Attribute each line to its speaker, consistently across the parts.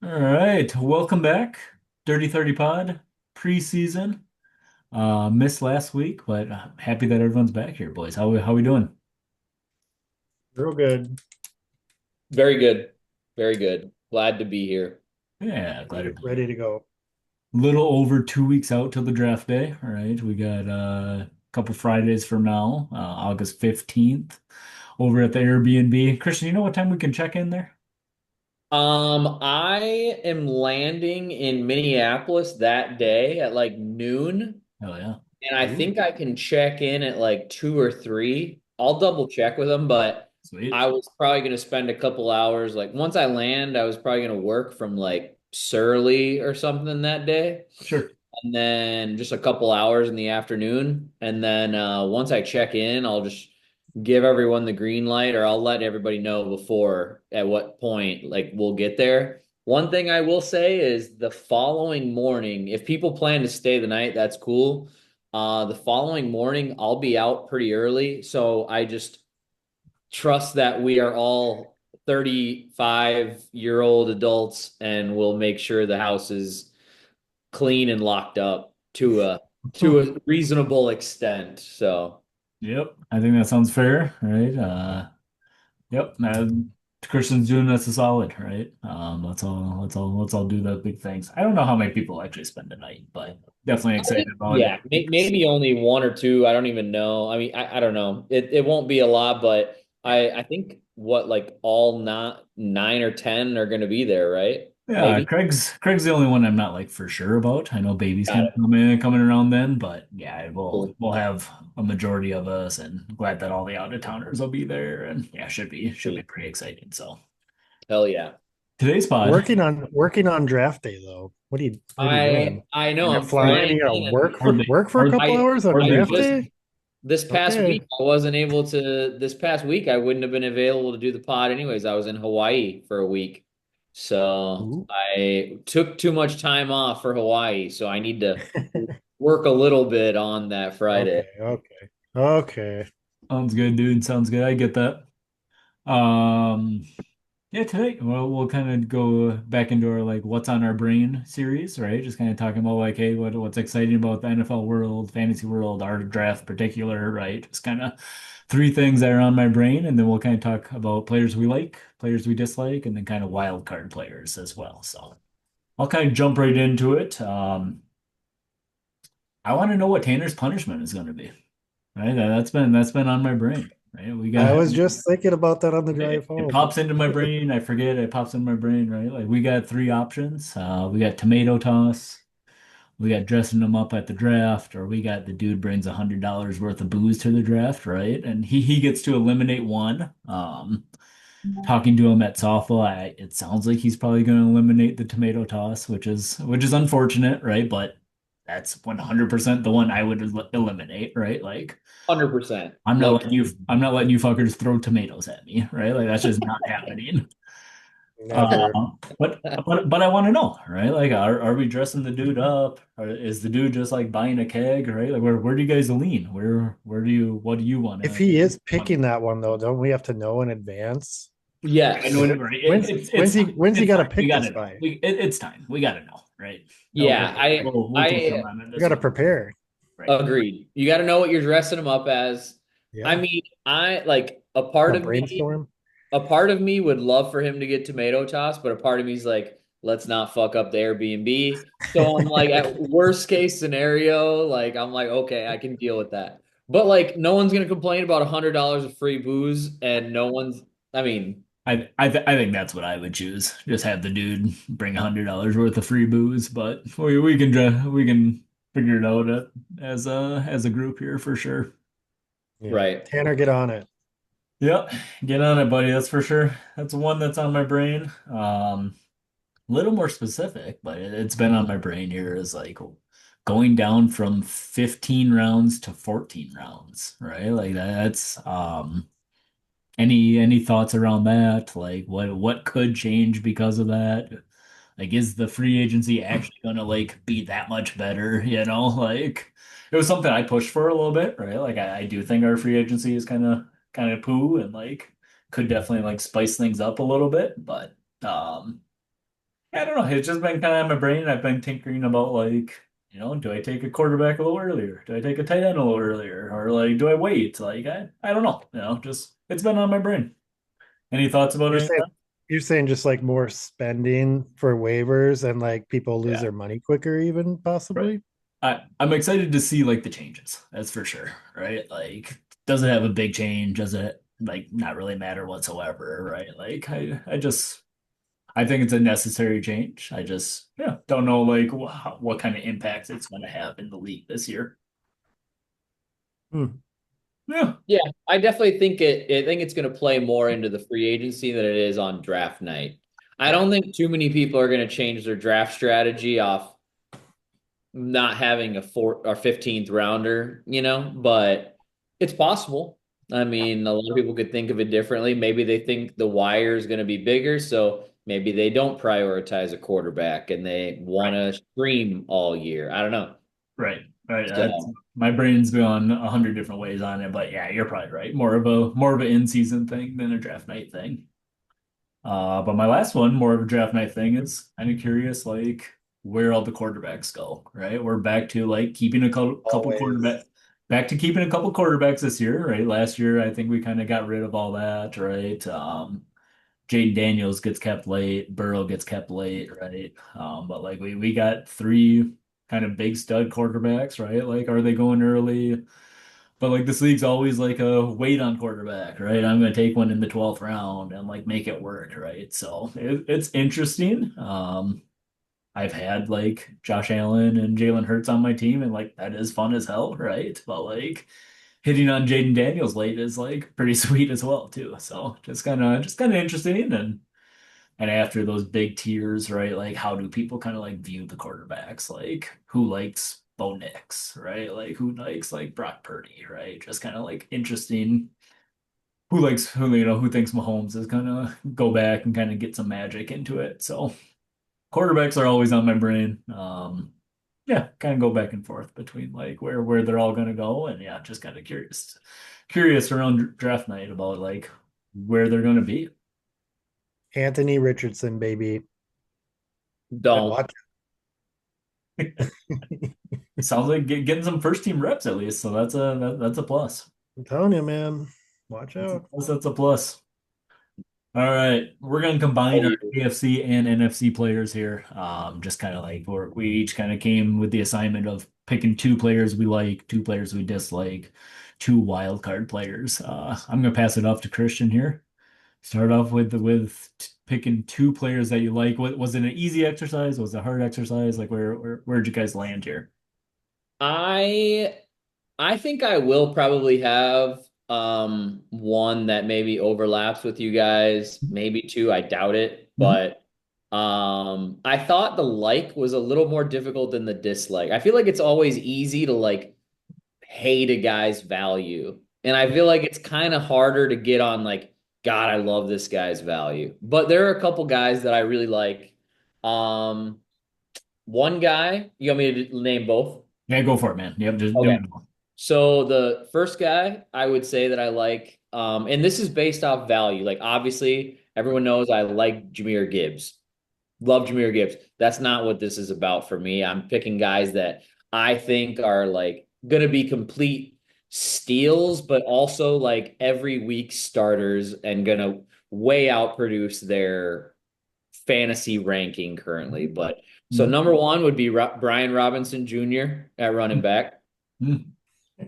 Speaker 1: All right, welcome back. Dirty 30 Pod preseason. Missed last week, but happy that everyone's back here, boys. How we doing?
Speaker 2: Real good.
Speaker 3: Very good. Very good. Glad to be here.
Speaker 1: Yeah, glad to
Speaker 2: Ready,
Speaker 1: be here.
Speaker 2: ready to go.
Speaker 1: Little over 2 weeks out till the draft day. All right, we got a couple Fridays from now, August 15th, over at the Airbnb. Christian, you know what time we can check in there?
Speaker 3: I am landing in Minneapolis that day at like noon,
Speaker 1: Hell yeah.
Speaker 3: and I
Speaker 2: Ooh.
Speaker 3: think I can check in at like 2 or 3. I'll double check with them, but
Speaker 1: Sweet.
Speaker 3: I was probably gonna spend a couple hours. Like once I land, I was probably gonna work from like Surly or something that day.
Speaker 1: Sure.
Speaker 3: And then just a couple hours in the afternoon. And then once I check in, I'll just give everyone the green light, or I'll let everybody know before at what point like we'll get there. One thing I will say is the following morning, if people plan to stay the night, that's cool. The following morning, I'll be out pretty early. So I just trust that we are all 35-year-old adults and we'll make sure the house is clean and locked up to a reasonable extent. So
Speaker 1: Yep, I think that sounds fair, right? Yep, Christian's doing us a solid, right? Let's all do the big things. I don't know how many people actually spend the night, but definitely excited about it.
Speaker 3: yeah, maybe only one or two. I don't even know. I mean, I don't know. It won't be a lot, but I think what like all not 9 or 10 are going to be there, right?
Speaker 1: Yeah,
Speaker 3: Maybe.
Speaker 1: Craig's the only one I'm not like for sure about. I know baby's
Speaker 3: Got
Speaker 1: kind of
Speaker 3: it.
Speaker 1: coming around then, but yeah,
Speaker 3: Cool.
Speaker 1: we'll have a majority of us, and glad that all the out of towners will be there, and yeah, should be pretty exciting. So
Speaker 3: Hell yeah.
Speaker 1: today's pod.
Speaker 2: Working on draft day though. What are you
Speaker 3: I
Speaker 2: doing?
Speaker 3: I know
Speaker 2: You're gonna
Speaker 3: I'm
Speaker 2: fly in
Speaker 3: flying
Speaker 2: and you gotta
Speaker 3: in and
Speaker 2: work for
Speaker 1: Hardly,
Speaker 2: work for a
Speaker 1: hardly,
Speaker 2: couple
Speaker 3: I
Speaker 2: hours on
Speaker 1: hardly
Speaker 3: I
Speaker 1: a
Speaker 2: draft
Speaker 3: just
Speaker 1: question.
Speaker 2: day?
Speaker 3: this past
Speaker 2: Okay.
Speaker 3: week I wasn't able to this past week I wouldn't have been available to do the pod anyways. I was in Hawaii for a week. So
Speaker 2: Ooh.
Speaker 3: I took too much time off for Hawaii, so I need to work a little bit on that Friday.
Speaker 2: Okay, okay. Okay.
Speaker 1: Sounds good, dude. Sounds good. I get that. Um, yeah, today we'll kind of go back into our like what's on our brain series, right? Just kind of talking about like, hey, what's exciting about the NFL world, fantasy world, our draft particular, right? Just kind of three things that are on my brain, and then we'll kind of talk about players we like, players we dislike, and then kind of wild card players as well. So I'll kind of jump right into it. I want to know what Tanner's punishment is going to be, right? That's been on my brain, right? We
Speaker 2: I
Speaker 1: got
Speaker 2: was just thinking about that on the drive
Speaker 1: it
Speaker 2: home.
Speaker 1: pops into my brain. I forget it pops into my brain, right? Like we got three options. We got tomato toss, we got dressing them up at the draft, or we got the dude brings $100 worth of booze to the draft, right? And he gets to eliminate one. Talking to him at softball, it sounds like he's probably going to eliminate the tomato toss, which is unfortunate, right? But that's 100% the one I would eliminate, right? Like
Speaker 3: 100%.
Speaker 1: I'm not
Speaker 3: Look,
Speaker 1: letting you fuckers throw tomatoes at me, right? Like that's just not happening. Uh,
Speaker 2: Never.
Speaker 1: but I want to know, right? Like, are we dressing the dude up? Or is the dude just like buying a keg, right? Like, where do you guys lean? Where do you what do you want
Speaker 2: If
Speaker 1: to?
Speaker 2: he is picking that one though, don't we have to know in advance?
Speaker 1: I know
Speaker 3: yes.
Speaker 1: it, right?
Speaker 2: When's he when's he
Speaker 1: It's
Speaker 2: gotta
Speaker 1: time. We
Speaker 2: pick
Speaker 1: got to
Speaker 2: this
Speaker 1: know.
Speaker 2: by?
Speaker 1: It's time. We got to know, right?
Speaker 3: Yeah,
Speaker 1: We'll take them on
Speaker 2: We
Speaker 1: this
Speaker 2: gotta
Speaker 1: one,
Speaker 2: prepare.
Speaker 1: right?
Speaker 3: agreed. You got to know what you're dressing them up as. I
Speaker 2: Yeah.
Speaker 3: mean, I like
Speaker 2: Gotta brainstorm.
Speaker 3: a part of me would love for him to get tomato toss, but a part of me is like, let's not fuck up the Airbnb. So I'm like, at worst case scenario, like I'm like, okay, I can deal with that. But like, no one's gonna complain about $100 of free booze, and no one's. I mean,
Speaker 1: I think that's what I would choose. Just have the dude bring $100 worth of free booze, but we can figure it out as a group here for sure.
Speaker 2: Yeah.
Speaker 3: right.
Speaker 2: Tanner, get on it.
Speaker 1: Yep, get on it, buddy. That's for sure. That's one that's on my brain. A little more specific, but it's been on my brain here is like going down from 15 rounds to 14 rounds, right? Like that's any thoughts around that? Like what could change because of that? Like is the free agency actually gonna like be that much better, you know? Like it was something I pushed for a little bit, right? Like I do think our free agency is kind of poo and like could definitely like spice things up a little bit, but I don't know. It's just been kind of on my brain. I've been tinkering about like, do I take a quarterback a little earlier? Do I take a tight end a little earlier? Or like, do I wait? Like, I don't know. Just it's been on my brain. Any thoughts about
Speaker 2: You're
Speaker 1: any of
Speaker 2: saying
Speaker 1: that?
Speaker 2: you're saying just like more spending for waivers and like people lose
Speaker 1: Yeah,
Speaker 2: their money quicker, even
Speaker 1: right.
Speaker 2: possibly.
Speaker 1: I'm excited to see like the changes. That's for sure. Right? Like, does it have a big change? Does it like not really matter whatsoever? Right? Like, I think it's a necessary change. I just don't know like what kind of impact it's going to have in the league this year.
Speaker 2: Hmm.
Speaker 1: Yeah,
Speaker 3: Yeah, I definitely think I think it's going to play more into the free agency than it is on draft night. I
Speaker 1: right,
Speaker 3: don't think too many people are going to change their draft strategy off not having a 15th rounder, but it's possible. I mean, a lot of people could think of it differently. Maybe they think the wire is going to be bigger, so maybe they don't prioritize a quarterback and they want
Speaker 1: right,
Speaker 3: to stream all year. I don't know.
Speaker 1: right, right.
Speaker 3: So
Speaker 1: My brain's gone 100 different ways on it, but yeah, you're probably right. More of an in-season thing than a draft night thing. But my last one, more of a draft night thing, is kind of curious, like where all the quarterbacks go. Right, we're back to like keeping a couple
Speaker 2: Always.
Speaker 1: quarterback, back to keeping a couple quarterbacks this year. Right, last year I think we kind of got rid of all that. Right, Jaden Daniels gets kept late, Burrow gets kept late, right? But like we got three kind of big stud quarterbacks, right? Like, are they going early? But like this league's always like a wait on quarterback, right? I'm going to take one in the 12th round and like make it work, right? So it's interesting. I've had like Josh Allen and Jalen Hurts on my team, and like that is fun as hell, right? But like hitting on Jaden Daniels late is like pretty sweet as well too. So just kind of interesting, and after those big tiers, right? Like how do people kind of like view the quarterbacks? Like who likes Bo Nix, right? Like who likes like Brock Purdy, right? Just kind of like interesting. Who thinks Mahomes is gonna go back and kind of get some magic into it. So quarterbacks are always on my brain. Yeah, kind of go back and forth between like where they're all gonna go, and yeah, just kind of curious around draft night about like where they're gonna be.
Speaker 2: Anthony Richardson, baby.
Speaker 3: don't.
Speaker 2: Watch.
Speaker 1: Sounds like getting some first team reps at least, so that's a plus.
Speaker 2: I'm telling you, man. Watch
Speaker 1: That's a
Speaker 2: out.
Speaker 1: plus. That's a plus. All right, we're gonna combine
Speaker 3: All
Speaker 1: our
Speaker 3: you.
Speaker 1: AFC and NFC players here. Just kind of like we each kind of came with the assignment of picking two players we like, two players we dislike, two wild card players. I'm gonna pass it off to Christian here. Start off with picking two players that you like. What was it an easy exercise? Was it a hard exercise? Like where'd you guys land here?
Speaker 3: I I think I will probably have one that maybe overlaps with you guys, maybe two, I doubt it,
Speaker 1: Mhm.
Speaker 3: but I thought the like was a little more difficult than the dislike. I feel like it's always easy to like hate a guy's value. And I feel like it's kind of harder to get on like God, I love this guy's value. But there are a couple guys that I really like. Um one guy, you want me to name both?
Speaker 1: Yeah, go for it, man. Yep, just do
Speaker 3: Okay.
Speaker 1: it.
Speaker 3: So the first guy I would say that I like, and this is based off value. Like obviously, everyone knows I like Jahmyr Gibbs. Love Jahmyr Gibbs. That's not what this is about for me. I'm picking guys that I think are like gonna be complete steals, but also like every week starters and gonna way outproduce their fantasy ranking currently. But so
Speaker 1: Mhm.
Speaker 3: number one would be Brian Robinson Jr. at running back.
Speaker 1: Mhm.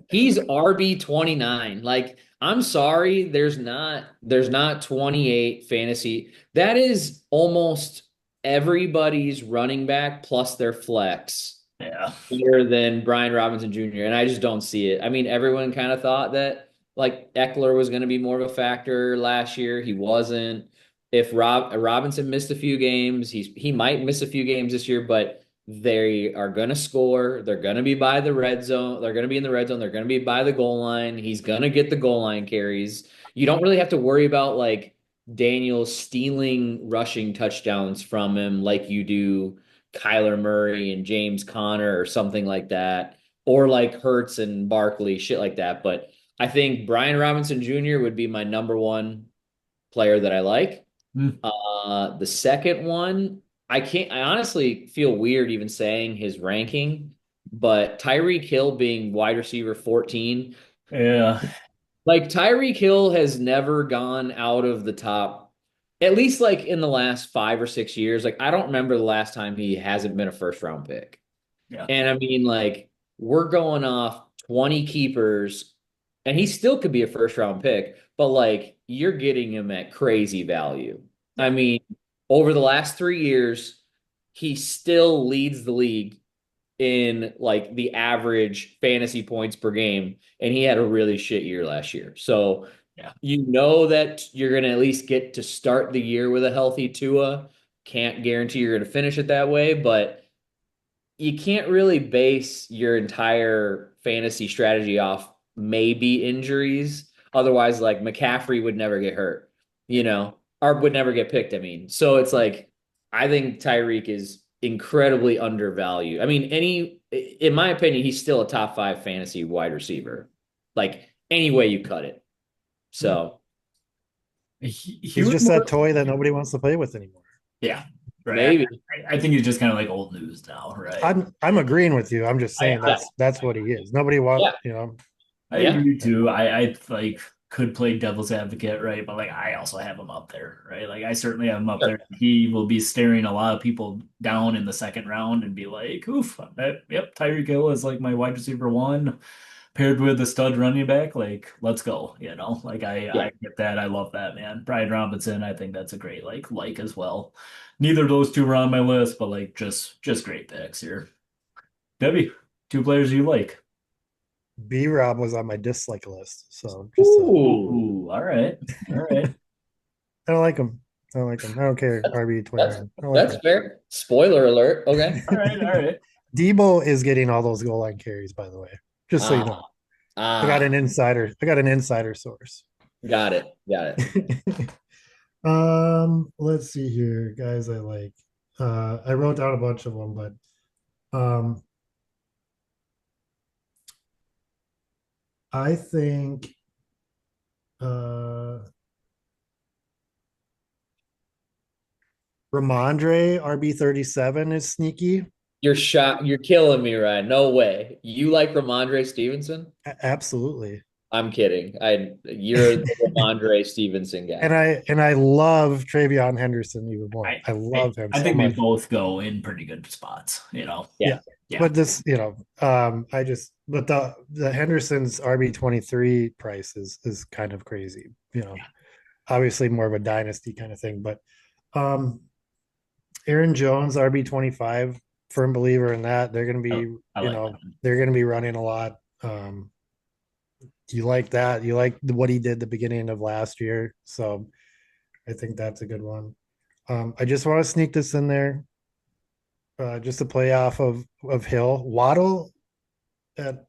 Speaker 3: He's RB 29. Like, I'm sorry, there's not 28 fantasy. That is almost everybody's running back plus their flex
Speaker 1: Yeah.
Speaker 3: better than Brian Robinson Jr. And I just don't see it. I mean, everyone kind of thought that like Eckler was going to be more of a factor last year. He wasn't. If Robinson missed a few games, he might miss a few games this year, but they are going to score. They're going to be by the red zone. They're going to be in the red zone. They're going to be by the goal line. He's going to get the goal line carries. You don't really have to worry about like Daniel stealing rushing touchdowns from him like you do Kyler Murray and James Conner or something like that, or like Hurts and Barkley, shit like that. But I think Brian Robinson Jr. would be my number one player that I like.
Speaker 1: Hmm.
Speaker 3: The second one, I honestly feel weird even saying his ranking, but Tyreek Hill being wide receiver 14,
Speaker 1: Yeah.
Speaker 3: like Tyreek Hill has never gone out of the top, at least like in the last 5 or 6 years. Like I don't remember the last time he hasn't been a first round pick.
Speaker 1: Yeah.
Speaker 3: And I mean, like, we're going off 20 keepers, and he still could be a first round pick, but like, you're getting him at crazy value. I
Speaker 1: Yeah.
Speaker 3: mean, over the last 3 years, he still leads the league in like the average fantasy points per game, and he had a really shit year last year. So,
Speaker 1: Yeah.
Speaker 3: you know that you're going to at least get to start the year with a healthy Tua. Can't guarantee you're going to finish it that way, but you can't really base your entire fantasy strategy off maybe injuries. Otherwise, like McCaffrey would never get hurt, or would never get picked. I mean, so it's like I think Tyreek is incredibly undervalued. I mean, in my opinion, he's still a top five fantasy wide receiver, like any way you cut it.
Speaker 2: Hmm.
Speaker 3: So
Speaker 1: He
Speaker 2: He's
Speaker 1: was
Speaker 2: just that
Speaker 1: more,
Speaker 2: toy that nobody wants to play with anymore.
Speaker 1: yeah. Right.
Speaker 3: maybe,
Speaker 1: I think he's just kind of like old news now, right?
Speaker 2: I'm agreeing with you. I'm just
Speaker 1: I,
Speaker 2: saying
Speaker 1: I,
Speaker 2: that's what he is. Nobody want,
Speaker 3: yeah,
Speaker 1: I
Speaker 3: yeah,
Speaker 1: agree too. I like could play devil's advocate, right? But like I also have him up there, right? Like I certainly have him up
Speaker 3: sure.
Speaker 1: there. He will be staring a lot of people down in the second round and be like, oof, yep, Tyreek Hill is like my wide receiver one paired with a stud running back. Like, let's go, Like
Speaker 3: Yeah.
Speaker 1: I get that. I love that, man. Brian Robinson, I think that's a great like as well. Neither of those two were on my list, but like just great picks here. Debbie, two players you like.
Speaker 2: B Rob was on my dislike list. So just
Speaker 3: Ooh,
Speaker 1: Ooh, all right. All right.
Speaker 2: I don't like him. I don't like him. I don't care. RB
Speaker 3: that's
Speaker 2: 29. I don't like
Speaker 3: that's
Speaker 2: him.
Speaker 3: fair. Spoiler alert. Okay.
Speaker 1: All right. All right.
Speaker 2: Debo is getting all those goal line carries, by the way. Just so you
Speaker 3: Ah,
Speaker 2: know.
Speaker 3: ah,
Speaker 2: I got an insider source.
Speaker 3: got it. Got it.
Speaker 2: Let's see here, guys. I like. I wrote down a bunch of them, but I think uh Ramondre RB37 is sneaky.
Speaker 3: You're shot. You're killing me, Ryan. No way. You like Ramondre Stevenson?
Speaker 2: Absolutely.
Speaker 3: I'm kidding. You're the Ramondre Stevenson
Speaker 2: And
Speaker 3: guy.
Speaker 2: I love Travion Henderson even more.
Speaker 1: I,
Speaker 2: I
Speaker 1: I
Speaker 2: love him
Speaker 1: I
Speaker 2: so
Speaker 1: think they
Speaker 2: much.
Speaker 1: both go in pretty good spots.
Speaker 3: Yeah.
Speaker 2: Yeah.
Speaker 1: Yeah.
Speaker 2: But this, I just but the Henderson's RB23 price is kind of crazy, obviously more of a dynasty kind of thing. But um Aaron Jones, RB25, firm believer in that. They're gonna
Speaker 1: I,
Speaker 2: be,
Speaker 1: I like that one.
Speaker 2: they're gonna be running a lot. You like that? You like what he did the beginning of last year. So I think that's a good one. I just want to sneak this in there, just to play off of Hill. Waddle at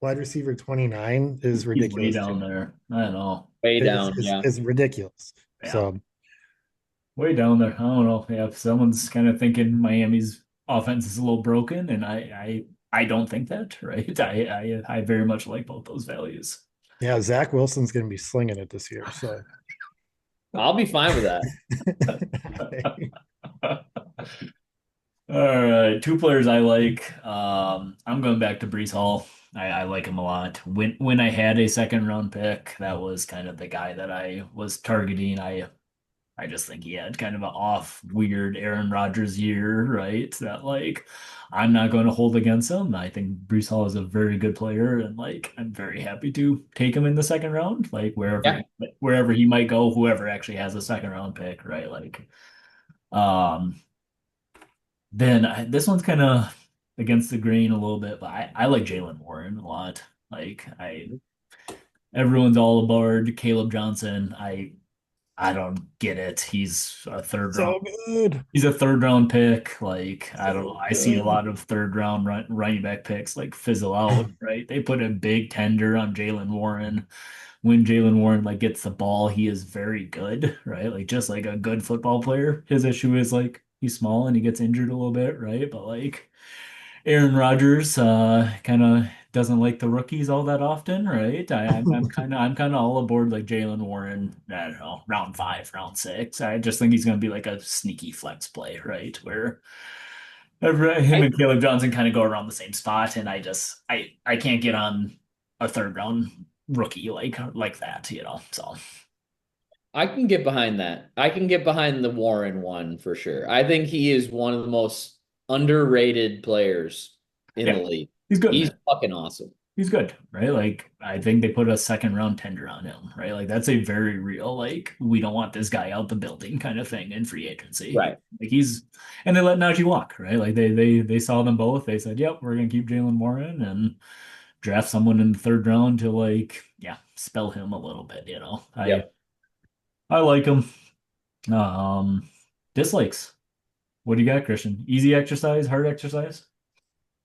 Speaker 2: wide receiver 29 is
Speaker 1: He's way
Speaker 2: ridiculous to
Speaker 1: down
Speaker 2: me.
Speaker 1: there. I don't know.
Speaker 3: Way
Speaker 2: Is
Speaker 3: down.
Speaker 2: is
Speaker 3: Yeah.
Speaker 2: is ridiculous.
Speaker 1: Yeah.
Speaker 2: So
Speaker 1: Way down there. I don't know. Yeah, if someone's kind of thinking Miami's offense is a little broken, and I don't think that, right? I very much like both those values.
Speaker 2: yeah, Zach Wilson's going to be slinging it this year. So
Speaker 3: I'll be fine with that.
Speaker 1: All right, two players I like. I'm going back to Brees Hall. I like him a lot. When I had a second round pick, that was kind of the guy that I was targeting. I just think he had kind of an off, weird Aaron Rodgers year, right? That like I'm not going to hold against him. I think Brees Hall is a very good player, and like I'm very happy to take him in the second round, like
Speaker 3: Yeah.
Speaker 1: wherever he might go, whoever actually has a second round pick, right? Like, um, then this one's kind of against the grain a little bit, but I like Jalen Warren a lot. Like everyone's all aboard Caleb Johnson. I don't get it.
Speaker 2: so good.
Speaker 1: He's a third round pick. Like, I don't know.
Speaker 2: So
Speaker 1: I see a
Speaker 2: good.
Speaker 1: lot of third round running back picks like fizzle out, right? They put a big tender on Jalen Warren. When Jalen Warren like gets the ball, he is very good, right? Like just like a good football player. His issue is like he's small and he gets injured a little bit, right? But like Aaron Rodgers kind of doesn't like the rookies all that often, right? I'm kind of all aboard like Jalen Warren. I don't know, round 5, round 6. I just think he's going to be like a sneaky flex play, right? Where him
Speaker 3: I
Speaker 1: and Caleb Johnson kind of go around the same spot, and I can't get on a third round rookie like that, you know. So
Speaker 3: I can get behind that. I can get behind the Warren one for sure. I think he is one of the most underrated players in the
Speaker 1: yeah,
Speaker 3: league.
Speaker 1: he's good,
Speaker 3: He's
Speaker 1: man.
Speaker 3: fucking awesome.
Speaker 1: He's good, right? Like I think they put a second round tender on him, right? Like that's a very real, like, we don't want this guy out the building kind of thing in free agency.
Speaker 3: Right.
Speaker 1: Like and they let Najee walk, right? Like they saw them both. They said, "Yep, we're gonna keep Jalen Warren and draft someone in the third round to like, yeah, spell him a little bit, you know."
Speaker 3: Yep.
Speaker 1: I like him. Um, Dislikes. What do you got, Christian? Easy exercise, hard exercise?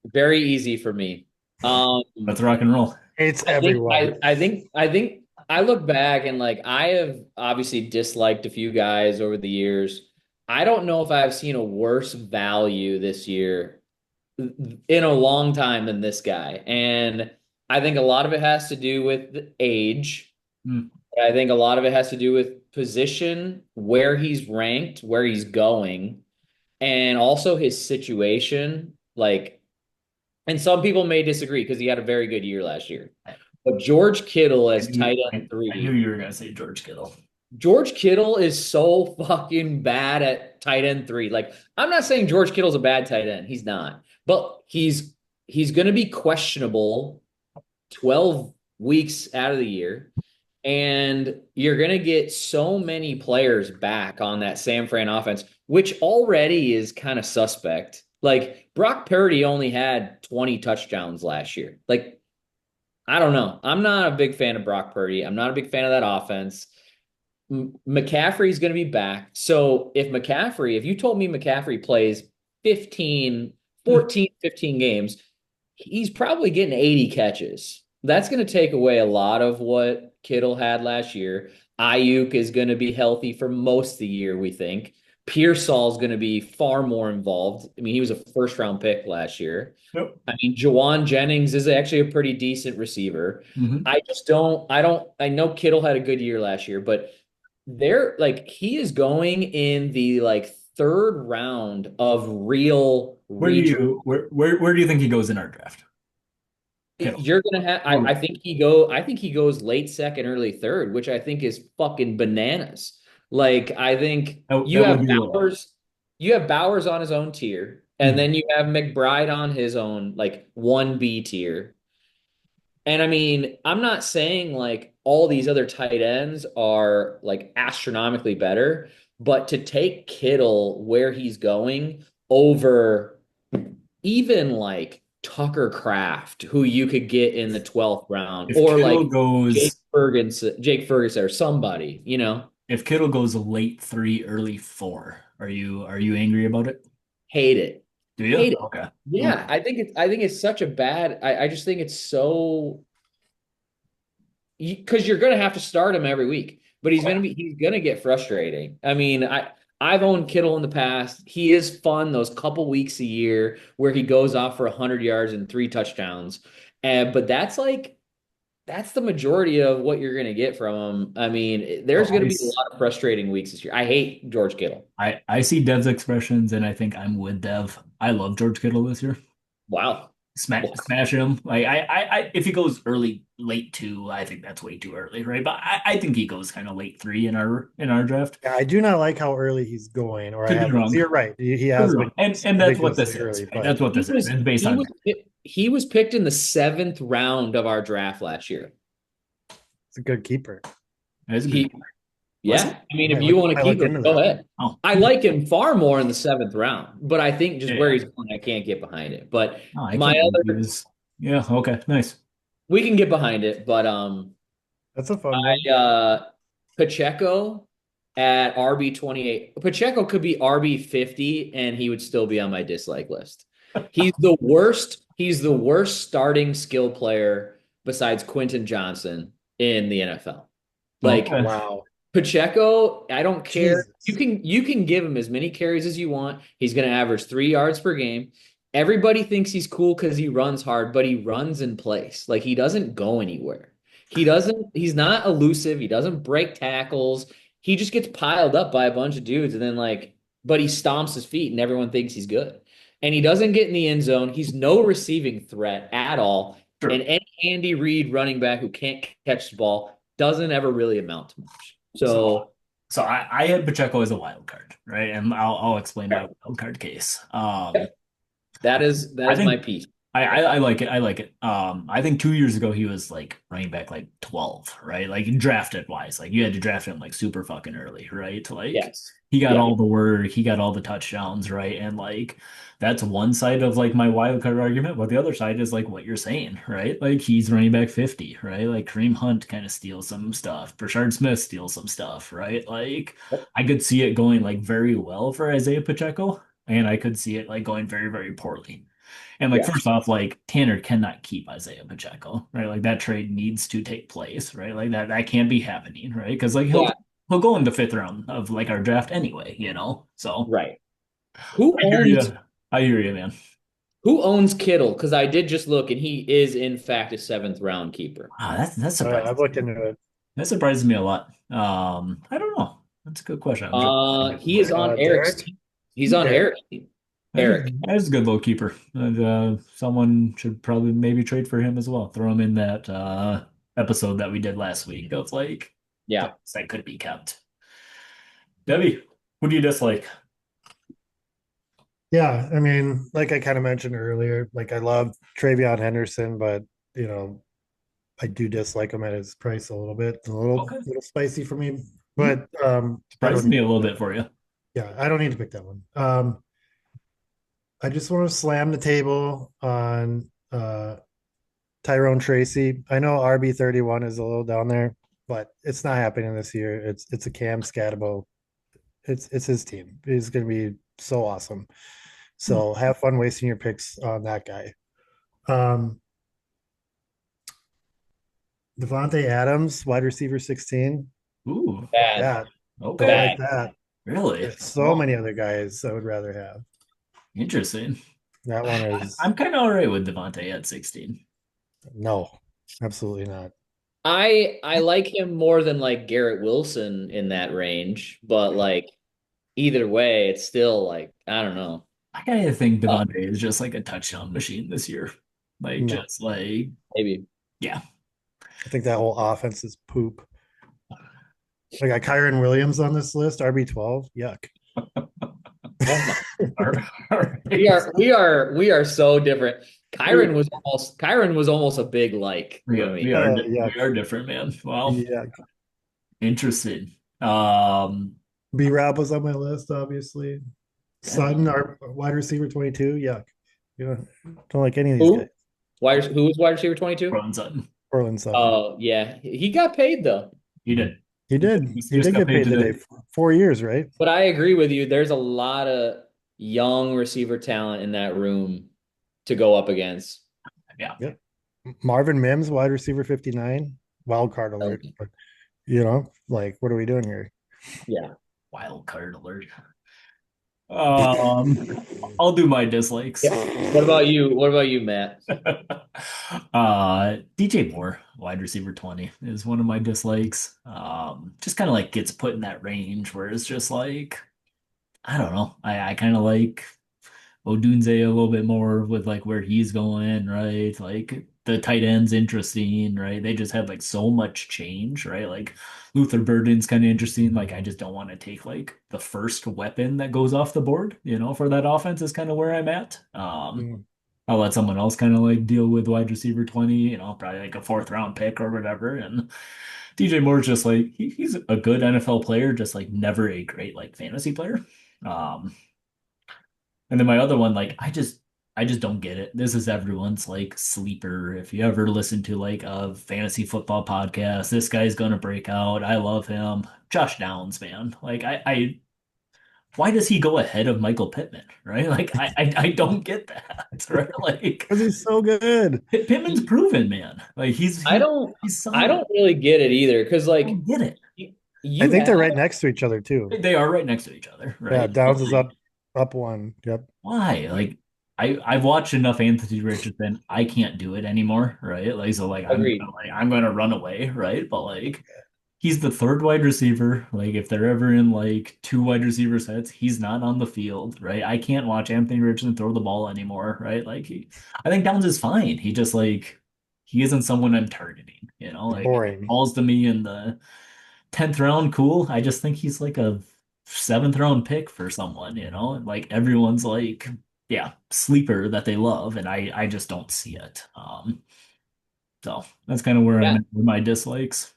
Speaker 3: Very easy for me. Um,
Speaker 1: Let's rock and roll.
Speaker 2: It's
Speaker 3: I think
Speaker 2: everyone.
Speaker 3: I look back and like I have obviously disliked a few guys over the years. I don't know if I've seen a worse value this year in a long time than this guy. And I think a lot of it has to do with the age.
Speaker 1: Hmm.
Speaker 3: I think a lot of it has to do with position, where he's ranked, where he's going, and also his situation. Like, and some people may disagree because he had a very good year last year. But George Kittle
Speaker 1: I
Speaker 3: as
Speaker 1: knew
Speaker 3: tight end
Speaker 1: I knew
Speaker 3: three.
Speaker 1: you were gonna say George Kittle.
Speaker 3: George Kittle is so fucking bad at tight end three. Like, I'm not saying George Kittle's a bad tight end. He's not. But he's gonna be questionable 12 weeks out of the year. And you're going to get so many players back on that San Fran offense, which already is kind of suspect. Like Brock Purdy only had 20 touchdowns last year. Like, I don't know. I'm not a big fan of Brock Purdy. I'm not a big fan of that offense. McCaffrey's going to be back. So if you told me McCaffrey plays 15,
Speaker 1: Hmm.
Speaker 3: 14, 15 games, he's probably getting 80 catches. That's going to take away a lot of what Kittle had last year. Ayuk is going to be healthy for most of the year, we think. Pearsall's going to be far more involved. I mean, he was a first round pick last year.
Speaker 1: Yep.
Speaker 3: I mean, Jawan Jennings is actually a pretty decent receiver.
Speaker 1: Hmm.
Speaker 3: I know Kittle had a good year last year, but they're like, he is going in the like third round of real redraft.
Speaker 1: Where do you think he goes in our draft? Kittle.
Speaker 3: You're gonna have.
Speaker 1: Or
Speaker 3: I think he goes late second, early third, which I think is fucking bananas. Like I think
Speaker 1: that would be low.
Speaker 3: You have Bowers on his own tier, and
Speaker 1: Mhm.
Speaker 3: then you have McBride on his own like 1B tier. And I mean, I'm not saying like all these other tight ends are like astronomically better, but to take Kittle where he's going over even like Tucker Craft, who you could get in the 12th round,
Speaker 1: If
Speaker 3: or
Speaker 1: Kittle
Speaker 3: like
Speaker 1: goes
Speaker 3: Jake Ferguson or somebody, you know,
Speaker 1: if Kittle goes late 3, early 4, are you angry about it?
Speaker 3: hate it.
Speaker 1: Do you?
Speaker 3: Hate it.
Speaker 1: Okay.
Speaker 3: Yeah,
Speaker 1: Okay.
Speaker 3: I think it's such a bad I just think it's so because you're going to have to start him every week, but he's going to get frustrating. I mean, I've owned Kittle in the past. He is fun those couple weeks a year where he goes off for 100 yards and 3 touchdowns. And but that's the majority of what you're going to get from him. I mean,
Speaker 1: So
Speaker 3: there's going to be a lot of frustrating weeks this year. I hate George Kittle.
Speaker 1: I see Dev's expressions and I think I'm with Dev. I love George Kittle this year.
Speaker 3: Wow.
Speaker 1: Smash him. Like if he goes early, late 2, I think that's way too early, right? But I think he goes kind of late 3 in our draft.
Speaker 2: Yeah, I do not like how early he's going, or I
Speaker 1: Could be
Speaker 2: haven't. So
Speaker 1: wrong.
Speaker 2: you're right. He
Speaker 1: Could be
Speaker 2: has been
Speaker 1: wrong. And that's what this
Speaker 2: ridiculously
Speaker 1: is,
Speaker 2: early,
Speaker 1: right?
Speaker 2: but
Speaker 1: That's what this is. It's based on
Speaker 3: He was picked in the 7th round of our draft last year.
Speaker 2: it's a good keeper.
Speaker 1: it's a good.
Speaker 3: He
Speaker 1: Was it?
Speaker 3: Yeah. I mean, if you want to
Speaker 2: I
Speaker 3: keep
Speaker 2: look
Speaker 3: him,
Speaker 2: into
Speaker 3: go
Speaker 2: that.
Speaker 3: ahead.
Speaker 1: Oh,
Speaker 3: I like him far more in the 7th round, but I think just where
Speaker 1: yeah.
Speaker 3: he's going, I can't get behind it. But
Speaker 1: Oh, I
Speaker 3: my
Speaker 1: can't believe he
Speaker 3: other,
Speaker 1: was. Yeah. Okay. Nice.
Speaker 3: we can get behind it, but
Speaker 2: That's a fun one.
Speaker 3: Pacheco at RB 28. Pacheco could be RB 50, and he would still be on my dislike list. He's the worst. He's the worst starting skill player besides Quentin Johnson in the NFL. Like
Speaker 1: Okay.
Speaker 2: Wow.
Speaker 3: Pacheco, I don't care.
Speaker 2: Jesus.
Speaker 3: You can give him as many carries as you want. He's going to average 3 yards per game. everybody thinks he's cool because he runs hard, but he runs in place. Like he doesn't go anywhere. He's not elusive. He doesn't break tackles. He just gets piled up by a bunch of dudes and then but he stomps his feet and everyone thinks he's good. And he doesn't get in the end zone. He's no receiving threat at all. And
Speaker 1: Sure.
Speaker 3: any Andy Reid running back who can't catch the ball doesn't ever really amount to much.
Speaker 1: So,
Speaker 3: So
Speaker 1: so I had Pacheco as a wild card, right? And I'll explain my wild card case.
Speaker 3: yep, that
Speaker 1: I
Speaker 3: is my
Speaker 1: think
Speaker 3: piece.
Speaker 1: I like it. I like it. I think 2 years ago he was like running back like 12, right? Like drafted wise, like you had to draft him like super fucking early, right? Like
Speaker 3: Yes.
Speaker 1: he got
Speaker 3: Yeah.
Speaker 1: all the work, he got all the touchdowns, right? And like that's one side of like my wild card argument, but the other side is like what you're saying, right? Like he's running back 50, right? Like Kareem Hunt kind of steals some stuff, Brashard Smith steals some stuff, right? Like I could see it going like very well for Isaiah Pacheco, and I could see it like going very, very poorly. And like
Speaker 3: Yes.
Speaker 1: first off, like Tanner cannot keep Isaiah Pacheco, right? Like that trade needs to take place, right? Like that can't be happening, right? Because like
Speaker 3: Yeah.
Speaker 1: he'll go in the fifth round of like our draft anyway, you know. So
Speaker 3: Right. Who
Speaker 1: I hear
Speaker 3: owns
Speaker 1: you. I hear you, man.
Speaker 3: who owns Kittle? Because I did just look, and he is in fact a seventh round keeper.
Speaker 1: Ah, that
Speaker 2: I've
Speaker 1: surprises
Speaker 2: looked
Speaker 1: me.
Speaker 2: into it.
Speaker 1: That surprises me a lot. I don't know. That's a good question. I'm sure.
Speaker 3: He is on Eric's
Speaker 2: Derek?
Speaker 3: team. He's on
Speaker 2: Derek?
Speaker 3: Eric's team.
Speaker 1: That's
Speaker 3: Eric.
Speaker 1: that's a good little keeper. And, someone should probably maybe trade for him as well. Throw him in that episode that we did last week of like
Speaker 3: Yeah.
Speaker 1: players that could be kept. Debbie, who do you dislike?
Speaker 2: Yeah, I mean, like I kind of mentioned earlier, like I love Travion Henderson, but you know, I do dislike him at his price a little bit. A
Speaker 1: Okay.
Speaker 2: little spicy for me.
Speaker 1: Hmm.
Speaker 2: But I
Speaker 1: Surprised
Speaker 2: don't
Speaker 1: me
Speaker 2: need
Speaker 1: a little bit for you.
Speaker 2: yeah, I don't need to pick that one. I just want to slam the table on Tyrone Tracy. I know RB31 is a little down there, but it's not happening this year. It's a Cam Scatabo. It's his team. He's gonna be so awesome.
Speaker 1: Hmm.
Speaker 2: So have fun wasting your picks on that guy. Um Devontae Adams, wide receiver 16.
Speaker 1: Ooh,
Speaker 2: Like
Speaker 3: Bad.
Speaker 2: that. Don't
Speaker 1: okay.
Speaker 3: Bad.
Speaker 2: like that.
Speaker 1: Really?
Speaker 2: There's so
Speaker 1: Well,
Speaker 2: many other guys I would rather have.
Speaker 1: interesting.
Speaker 2: That one is
Speaker 1: I'm kind of all right with Devontae at 16.
Speaker 2: no, absolutely not.
Speaker 3: I like him more than like Garrett Wilson in that range, but like either way, it's still like I don't know.
Speaker 1: I kind of think
Speaker 3: Uh,
Speaker 1: Devontae is just like a touchdown machine this year. Like,
Speaker 2: No,
Speaker 1: just like,
Speaker 3: maybe.
Speaker 1: yeah.
Speaker 2: I think that whole offense is poop. I got Kyron Williams on this list, RB12. Yuck.
Speaker 3: Oh my.
Speaker 1: All
Speaker 3: We
Speaker 1: right.
Speaker 3: are we are we are so different.
Speaker 1: We,
Speaker 3: Kyron was almost a big like
Speaker 1: we
Speaker 3: for
Speaker 1: are,
Speaker 3: me.
Speaker 1: we are, we
Speaker 2: Yuck.
Speaker 1: are different, man. Well,
Speaker 2: Yuck.
Speaker 1: interesting. Um,
Speaker 2: B Rob was on my list, obviously.
Speaker 1: yeah,
Speaker 2: Sutton, our wide receiver 22. Yuck. You know, don't like any of these guys.
Speaker 3: Who? Who was wide receiver 22?
Speaker 1: Ron Sutton.
Speaker 2: Orland Sutton.
Speaker 3: Oh yeah. He got paid though.
Speaker 1: He did.
Speaker 2: He
Speaker 1: He
Speaker 2: did. He
Speaker 1: just
Speaker 2: did
Speaker 1: got
Speaker 2: get
Speaker 1: paid
Speaker 2: paid today.
Speaker 1: today.
Speaker 2: 4 years, right?
Speaker 3: But I agree with you. There's a lot of young receiver talent in that room to go up against.
Speaker 1: Yeah.
Speaker 2: Yep. Marvin Mims, wide receiver 59. Wild card alert.
Speaker 3: Okay.
Speaker 2: But, like, what are we doing here?
Speaker 3: Yeah.
Speaker 1: Wild card alert. Um, I'll do my dislikes.
Speaker 3: What about you? What about you, Matt?
Speaker 1: DJ Moore, wide receiver 20, is one of my dislikes. Just kind of like gets put in that range where it's just like, I don't know. I kind of like Odunze a little bit more with like where he's going, right? Like the tight end's interesting, right? They just have like so much change, right? Like Luther Burden's kind of interesting. Like I just don't want to take like the first weapon that goes off the board, for that offense is kind of where I'm at.
Speaker 2: Mm.
Speaker 1: I'll let someone else kind of like deal with wide receiver 20, probably like a fourth round pick or whatever. And DJ Moore's just like he's a good NFL player, just like never a great like fantasy player. Um, and then my other one, like I just don't get it. This is everyone's like sleeper. If you ever listen to like a fantasy football podcast, this guy's gonna break out. I love him. Josh Downs, man. Like I why does he go ahead of Michael Pittman, right? Like I don't get that, right? Like
Speaker 2: Because he's so good.
Speaker 1: Pittman's proven, man. Like
Speaker 3: I don't
Speaker 1: he's
Speaker 3: I
Speaker 1: solid.
Speaker 3: don't really get it either because
Speaker 1: I
Speaker 3: like
Speaker 1: don't get it.
Speaker 3: you,
Speaker 2: I
Speaker 3: you
Speaker 2: think
Speaker 3: have
Speaker 2: they're right next to each other, too.
Speaker 1: They are right next to each other,
Speaker 2: Yeah,
Speaker 1: right? But
Speaker 2: Downs is
Speaker 1: like,
Speaker 2: up one. Yep.
Speaker 1: why? Like I've watched enough Anthony Richardson. I can't do it anymore, right? Like so like
Speaker 3: Agreed.
Speaker 1: I'm gonna run away, right? But like he's the third wide receiver. Like if they're ever in like two wide receiver sets, he's not on the field, right? I can't watch Anthony Richardson throw the ball anymore, right? I think Downs is fine. He just like he isn't someone I'm targeting, you know? Like if he
Speaker 2: Boring.
Speaker 1: falls to me in the 10th round, cool. I just think he's like a seventh round pick for someone, you know? And like everyone's like, yeah, sleeper that they love, and I just don't see it. So that's kind of where I'm
Speaker 3: Yeah.
Speaker 1: at with my dislikes.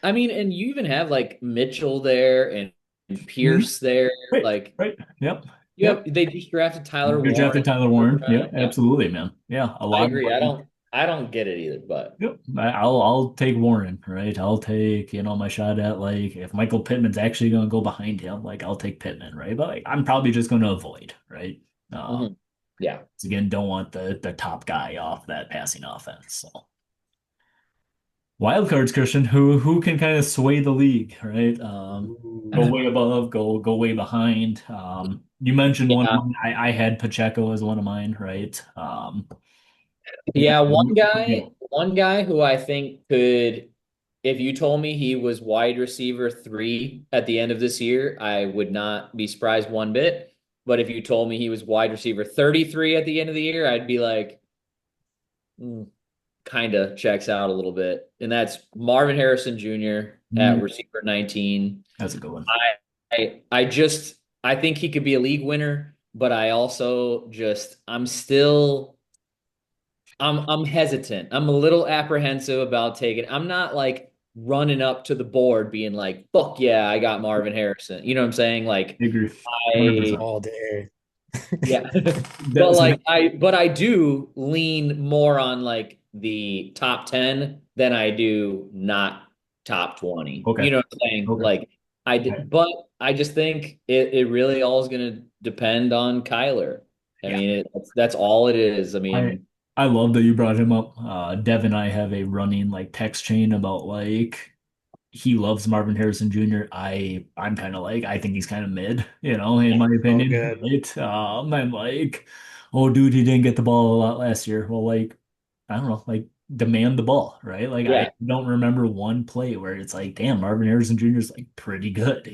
Speaker 3: I mean, and you even have like Mitchell there and
Speaker 1: Mhm.
Speaker 3: Pierce there.
Speaker 1: Right,
Speaker 3: Like
Speaker 1: right. Yep.
Speaker 3: you
Speaker 1: Yep.
Speaker 3: have they just drafted Tyler
Speaker 1: Good draft
Speaker 3: Warren
Speaker 1: of
Speaker 3: in
Speaker 1: Tyler
Speaker 3: the first
Speaker 1: Warren. Yep,
Speaker 3: round. Yeah,
Speaker 1: absolutely, man. Yeah, a
Speaker 3: I
Speaker 1: lot of
Speaker 3: agree.
Speaker 1: money.
Speaker 3: I don't get it either, but
Speaker 1: Yep. I'll take Warren, right? I'll take, my shot at like if Michael Pittman's actually gonna go behind him, like I'll take Pittman, right? But like I'm probably just gonna avoid, right?
Speaker 3: mhm. Yeah.
Speaker 1: Again, don't want the top guy off that passing offense. So wild cards, Christian, who can kind of sway the league, right? Go
Speaker 2: Ooh.
Speaker 1: way above, go way behind. You mentioned one of
Speaker 3: Yeah.
Speaker 1: mine. I had Pacheco as one of mine, right? Yeah,
Speaker 3: Yeah,
Speaker 1: yeah,
Speaker 3: one guy who I think could, if you told me he was wide receiver 3 at the end of this year, I would not be surprised one bit. But if you told me he was wide receiver 33 at the end of the year, I'd be like, kind of checks out a little bit. And that's Marvin Harrison Jr. at
Speaker 1: mm,
Speaker 3: receiver 19.
Speaker 1: that's a good one.
Speaker 3: I think he could be a league winner, but I also just I'm still I'm hesitant. I'm a little apprehensive about taking. I'm not like running up to the board being like, "Fuck yeah, I got Marvin Harrison." You know what I'm saying? Like
Speaker 1: I agree,
Speaker 3: I
Speaker 1: 100%.
Speaker 2: All day.
Speaker 3: yeah. But
Speaker 1: That's
Speaker 3: like I do lean more on like the top 10 than I do not top 20.
Speaker 1: okay.
Speaker 3: You know what I'm saying?
Speaker 1: Okay.
Speaker 3: Like I did, but I just think it really all is going to depend on Kyler. I
Speaker 1: Yeah.
Speaker 3: mean, that's all it is. I
Speaker 1: I
Speaker 3: mean,
Speaker 1: I love that you brought him up. Dev and I have a running like text chain about like he loves Marvin Harrison Jr. I'm kind of like I think he's kind of mid, in my
Speaker 2: Oh,
Speaker 1: opinion,
Speaker 2: good.
Speaker 1: right? I'm like, oh dude, he didn't get the ball a lot last year. Well, like I don't know, like demand the ball, right? Like I
Speaker 3: yeah,
Speaker 1: don't remember one play where it's like, damn, Marvin Harrison Jr. is like pretty good,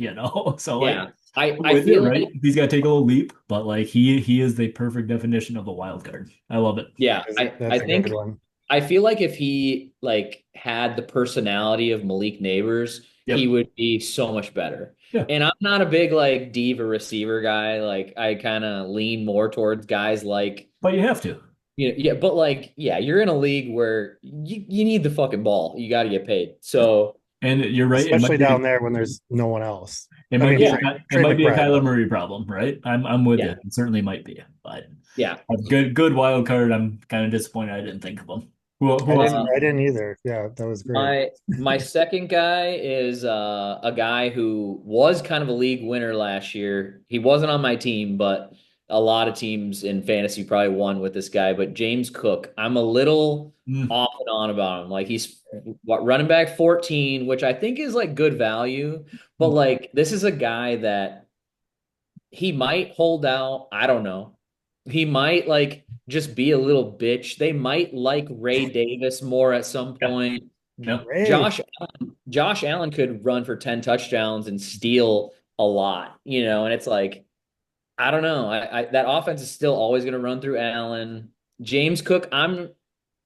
Speaker 1: So like
Speaker 3: yeah.
Speaker 1: I'm
Speaker 3: I
Speaker 1: with it,
Speaker 3: feel
Speaker 1: right?
Speaker 3: like
Speaker 1: He's got to take a little leap, but like he is the perfect definition of a wild card. I love it.
Speaker 3: yeah, I
Speaker 2: That's a good
Speaker 3: think
Speaker 2: one.
Speaker 3: I feel like if he like had the personality of Malik Neighbors, he
Speaker 1: Yep.
Speaker 3: would be so much better.
Speaker 1: Yeah.
Speaker 3: And I'm not a big like diva receiver guy. Like I kind of lean more towards guys like
Speaker 1: But you have to.
Speaker 3: yeah, but like yeah, you're in a league where you need the fucking ball. You got to get paid. So
Speaker 1: And you're right. It might
Speaker 2: Especially
Speaker 1: be
Speaker 2: down there when there's no one else.
Speaker 1: it
Speaker 2: I
Speaker 1: might
Speaker 2: mean,
Speaker 1: be
Speaker 3: yeah,
Speaker 1: it
Speaker 2: Trey
Speaker 1: might be a
Speaker 2: McBride,
Speaker 1: Kyler
Speaker 2: but
Speaker 1: Murray problem, right? I'm with you.
Speaker 3: yeah,
Speaker 1: It certainly might be. But
Speaker 3: yeah.
Speaker 1: a good wild card. I'm kind of disappointed I didn't think of him. Who else?
Speaker 3: Uh,
Speaker 2: I didn't either. Yeah, that was great.
Speaker 3: my second guy is a guy who was kind of a league winner last year. He wasn't on my team, but a lot of teams in fantasy probably won with this guy. But James Cook, I'm a little
Speaker 1: Mm,
Speaker 3: off and on about him. Like he's running back 14, which I think is like good value. But
Speaker 1: mm,
Speaker 3: like this is a guy that he might hold out. I don't know. He might like just be a little bitch. They might like Ray Davis more at some
Speaker 1: yeah.
Speaker 3: point.
Speaker 1: Yeah.
Speaker 2: Ray.
Speaker 3: Josh Allen could run for 10 touchdowns and steal a lot, and it's like, I don't know. That offense is still always going to run through Allen. James Cook,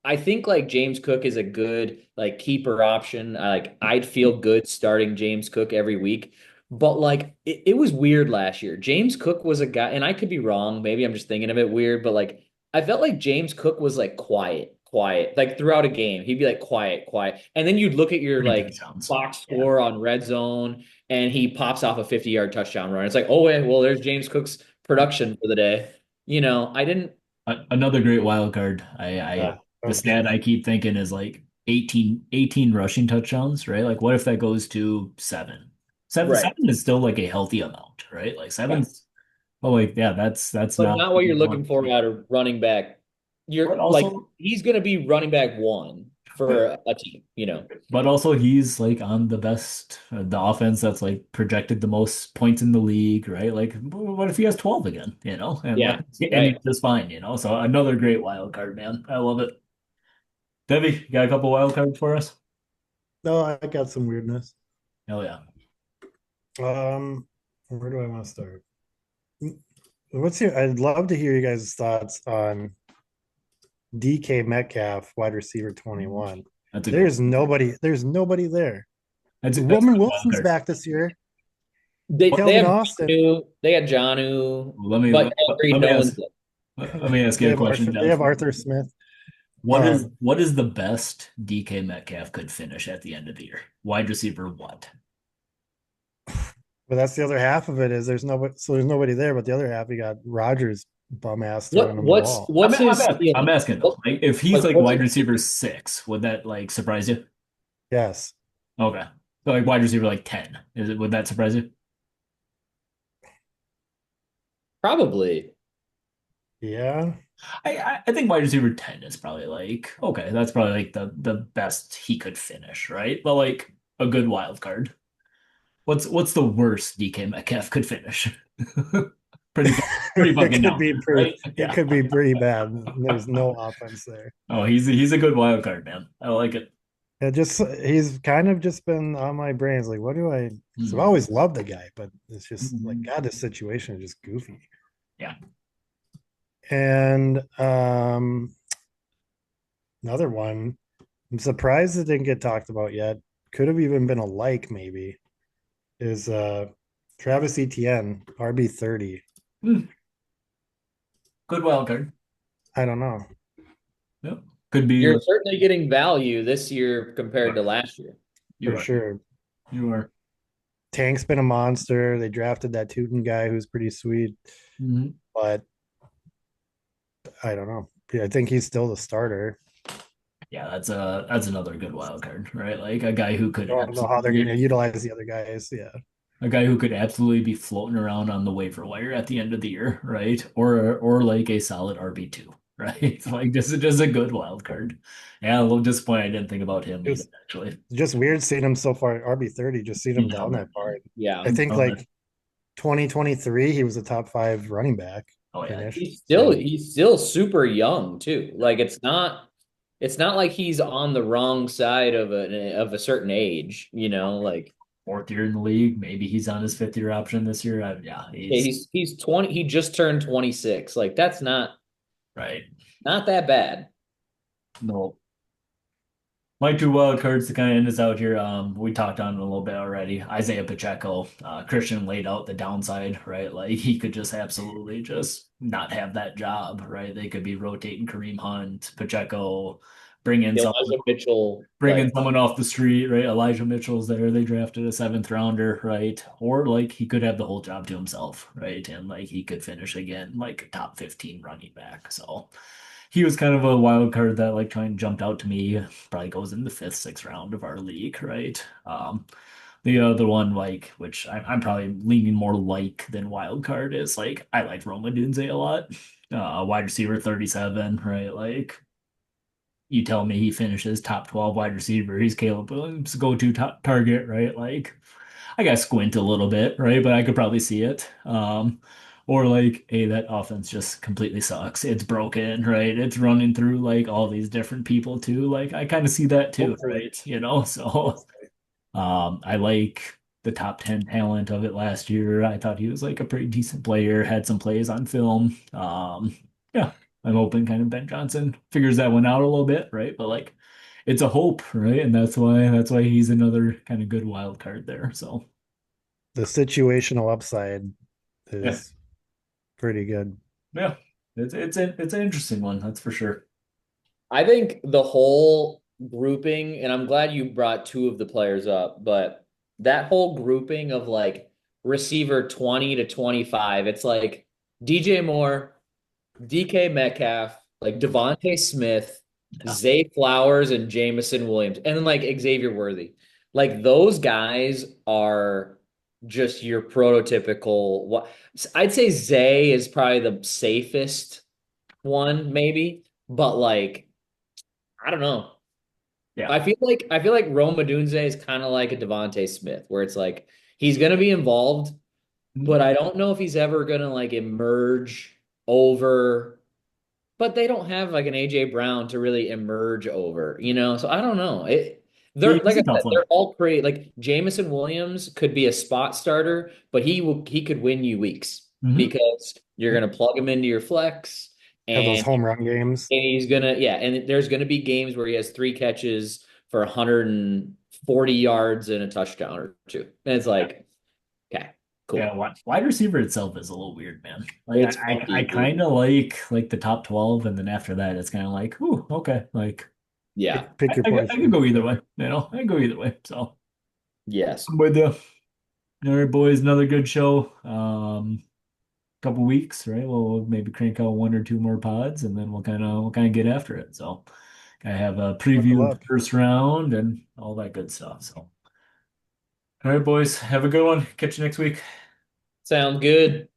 Speaker 3: I think like James Cook is a good like keeper option. I'd feel good starting James Cook every week. But like it was weird last year. James Cook was a guy, and I could be wrong. Maybe I'm just thinking of it weird, but like I felt like James Cook was like quiet, like throughout a game. He'd be like quiet, quiet. And then you'd look at your
Speaker 1: Three
Speaker 3: like
Speaker 1: touchdowns.
Speaker 3: box
Speaker 1: Yeah.
Speaker 3: score on red zone and he pops off a 50-yard touchdown run. It's like, oh wait, well, there's James Cook's production for the day. I didn't
Speaker 1: Another great wild card.
Speaker 2: Yeah,
Speaker 1: The
Speaker 2: oh,
Speaker 1: stat I keep thinking is like 18 rushing touchdowns, right? Like what if that goes to seven? Seven,
Speaker 3: right.
Speaker 1: seven is still like a healthy amount, right? Like
Speaker 3: Yeah.
Speaker 1: seven's oh like yeah, that's
Speaker 3: But
Speaker 1: not
Speaker 3: not what you're looking for out of running back.
Speaker 1: but
Speaker 3: You're like
Speaker 1: also
Speaker 3: he's going to be running back 1. for a team, you know.
Speaker 1: But also he's like on the best the offense that's like projected the most points in the league, right? Like what if he has 12 again, And
Speaker 3: Yeah,
Speaker 1: like and he's
Speaker 3: right.
Speaker 1: just fine. So another great wild card, man. I love it. Debbie, you got a couple wild cards for us?
Speaker 2: No, I got some weirdness.
Speaker 1: Hell yeah.
Speaker 2: Where do I want to start? I'd love to hear you guys' thoughts on DK Metcalf, wide receiver 21.
Speaker 1: That's a good one.
Speaker 2: There's nobody there.
Speaker 1: That's a
Speaker 2: Roman
Speaker 1: good wild
Speaker 2: Wilson's
Speaker 1: card.
Speaker 2: back this year.
Speaker 3: They
Speaker 2: Kelvin
Speaker 3: have
Speaker 2: Austin.
Speaker 3: They had Janu,
Speaker 1: Let me
Speaker 3: but
Speaker 1: let,
Speaker 3: agreed,
Speaker 1: let me
Speaker 3: no
Speaker 1: ask
Speaker 3: one's there.
Speaker 1: let me ask
Speaker 2: They
Speaker 1: you a
Speaker 2: have
Speaker 1: question,
Speaker 2: Arthur. They
Speaker 1: Dev.
Speaker 2: have Arthur Smith.
Speaker 1: What is the best DK Metcalf could finish at the end of the year? Wide receiver what?
Speaker 2: But that's the other half of it is there's nobody there. But the other half, you got Rogers bum ass throwing him the ball.
Speaker 1: I'm
Speaker 3: What's
Speaker 1: I'm
Speaker 3: his
Speaker 1: asking, I'm
Speaker 3: ceiling?
Speaker 1: asking though. Like if he's
Speaker 3: Like
Speaker 1: like
Speaker 3: what's
Speaker 1: wide receiver 6, would that like surprise you?
Speaker 2: Yes.
Speaker 1: Okay. So like wide receiver like 10. Would that surprise you?
Speaker 3: probably.
Speaker 2: Yeah.
Speaker 1: I think wide receiver 10 is probably like okay, that's probably like the best he could finish, right? But like a good wild card. What's the worst DK Metcalf could finish? Pretty pretty
Speaker 2: it
Speaker 1: fucking
Speaker 2: could
Speaker 1: down
Speaker 2: be
Speaker 1: there,
Speaker 2: pretty.
Speaker 1: right?
Speaker 2: It
Speaker 1: Yeah.
Speaker 2: could be pretty bad. There's no offense there.
Speaker 1: Oh, he's a good wild card, man. I like it.
Speaker 2: He's kind of just been on my brains. Like, what do I? Because I've
Speaker 1: Mhm.
Speaker 2: always loved the guy, but it's just like
Speaker 1: Mhm.
Speaker 2: God, this situation is just goofy.
Speaker 1: Yeah.
Speaker 2: And another one, I'm surprised it didn't get talked about yet. Could have even been a like maybe is Travis Etienne, RB30.
Speaker 1: Mm, good wild card.
Speaker 2: I don't know
Speaker 1: Yep. Could be
Speaker 3: You're
Speaker 1: like
Speaker 3: certainly getting value this year compared to last year.
Speaker 1: you
Speaker 2: for
Speaker 1: are.
Speaker 2: sure.
Speaker 1: You are.
Speaker 2: Tank's been a monster. They drafted that Tootin guy who's pretty sweet,
Speaker 1: Mhm.
Speaker 2: but I don't know. Yeah, I think he's still the starter.
Speaker 1: Yeah, that's another good wild card, right? Like a guy who could
Speaker 2: Don't know how they're going to
Speaker 1: absolutely
Speaker 2: utilize the other guys. Yeah,
Speaker 1: be floating around on the waiver wire at the end of the year, right? Or like a solid RB2, right? Like this is just a good wild card. Yeah, a little disappointed I didn't think about him
Speaker 2: it
Speaker 1: either,
Speaker 2: was
Speaker 1: actually.
Speaker 2: just weird seeing him so far. RB30, just seeing
Speaker 1: He
Speaker 2: him down
Speaker 1: nailed it,
Speaker 2: that
Speaker 1: man.
Speaker 2: far.
Speaker 3: Yeah.
Speaker 2: I
Speaker 1: He
Speaker 2: think
Speaker 1: nailed it.
Speaker 2: like 2023, he was a top five running back
Speaker 1: Oh yeah.
Speaker 2: finish. So
Speaker 3: He's still super young too. Like it's not like he's on the wrong side of a certain age, you know, like
Speaker 1: Fourth year in the league. Maybe he's on his fifth year option this year. Yeah,
Speaker 3: yeah,
Speaker 1: he's
Speaker 3: he's 20, he just turned 26. Like that's
Speaker 1: right.
Speaker 3: not that bad.
Speaker 1: No, my two wild cards to kind of end us out here. We talked on it a little bit already. Isaiah Pacheco, Christian laid out the downside, right? Like he could just absolutely just not have that job, right? They could be rotating Kareem Hunt, Pacheco, bring in someone,
Speaker 3: Elijah Mitchell,
Speaker 1: bring in
Speaker 3: like
Speaker 1: someone off the street, right? Elijah Mitchell's there. They drafted a seventh rounder, right? Or like he could have the whole job to himself, right? And like he could finish again like a top 15 running back. So he was kind of a wild card that like kind of jumped out to me. Probably goes in the fifth, sixth round of our league, right? The other one, like, which I'm probably leaning more like than wild card, is like I like Roma Dunze a lot. Wide receiver 37, right? Like you tell me he finishes top 12 wide receiver, he's Caleb Williams' go-to top target, right? Like I got to squint a little bit, right? But I could probably see it. Or like, hey, that offense just completely sucks. It's broken, right? It's running through like all these different people too. Like I kind of see that too,
Speaker 2: hopefully,
Speaker 1: right? So I like the top 10 talent of it last year. I thought he was like a pretty decent player, had some plays on film. Yeah, I'm hoping kind of Ben Johnson figures that one out a little bit, right? But like it's a hope, right? And that's why he's another kind of good wild card there. So
Speaker 2: the situational upside
Speaker 1: yeah,
Speaker 2: is pretty good.
Speaker 1: yeah. It's an interesting one, that's for sure.
Speaker 3: I think the whole grouping, and I'm glad you brought two of the players up, but that whole grouping of like receiver 20 to 25, it's like DJ Moore, DK Metcalf, like Devontae Smith,
Speaker 1: Yeah.
Speaker 3: Zay Flowers, and Jamison Williams, and then like Xavier Worthy. Like those guys are just your prototypical. What I'd say Zay is probably the safest one, maybe, but like I don't know.
Speaker 1: Yeah.
Speaker 3: I feel like Rome Odunze is kind of like a Devonte Smith, where it's like he's gonna be involved,
Speaker 1: Mhm.
Speaker 3: but I don't know if he's ever gonna like emerge over. But they don't have like an AJ Brown to really emerge over, So I don't know.
Speaker 1: Yeah,
Speaker 3: They're
Speaker 1: he's
Speaker 3: like I
Speaker 1: a tough
Speaker 3: said,
Speaker 1: one.
Speaker 3: they're all great. Like Jamison Williams could be a spot starter, but he could win you weeks
Speaker 1: Hmm.
Speaker 3: because you're gonna plug him into your flex
Speaker 2: Have those
Speaker 3: and
Speaker 2: home run games.
Speaker 3: he's gonna, yeah, and there's gonna be games where he has 3 catches for 140 yards and a touchdown or two. And it's
Speaker 1: Yeah.
Speaker 3: like, okay,
Speaker 1: Yeah,
Speaker 3: cool.
Speaker 1: wide receiver itself is a little weird, man. Like
Speaker 3: It's
Speaker 1: I
Speaker 3: funky,
Speaker 1: kind
Speaker 3: dude.
Speaker 1: of like the top 12, and then after that, it's kind of like, ooh, okay. Like
Speaker 3: Yeah.
Speaker 2: Pick your
Speaker 1: I could
Speaker 2: poison.
Speaker 1: go either way, I could go either way. So
Speaker 3: Yes.
Speaker 1: I'm with you. All right, boys, another good show. Couple weeks, right? We'll maybe crank out one or two more pods, and then we'll kind of get after it. So I have a
Speaker 2: Buckle
Speaker 1: preview of the
Speaker 2: up.
Speaker 1: first round and all that good stuff. So all right, boys, have a good one. Catch you next week.
Speaker 3: Sounds good.